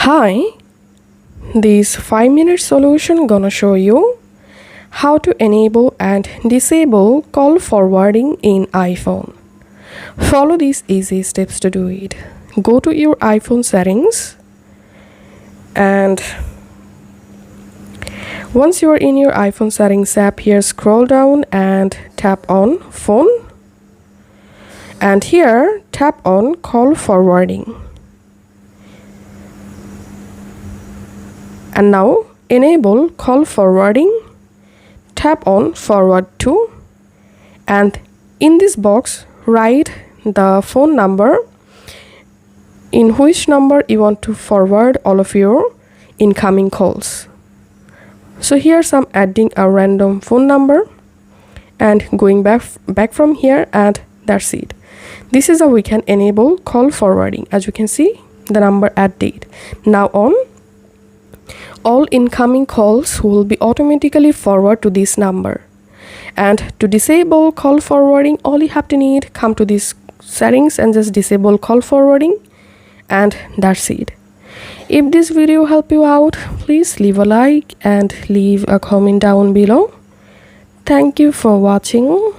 Hi, this 5-minute solution gonna show you how to enable and disable call forwarding in iPhone. Follow these easy steps to do it. Go to your iPhone settings, and once you are in your iPhone settings app, here scroll down and tap on phone, and here tap on call forwarding. And now enable call forwarding, tap on forward to, and in this box write the phone number in which number you want to forward all of your incoming calls. So here's I'm adding a random phone number and going back from here, and that's it. This is how we can enable call forwarding. As you can see, the number added. Now on, all incoming calls will be automatically forwarded to this number. And to disable call forwarding, all you have to need, come to this settings and just disable call forwarding, and that's it. If this video helped you out, please leave a like and leave a comment down below. Thank you for watching.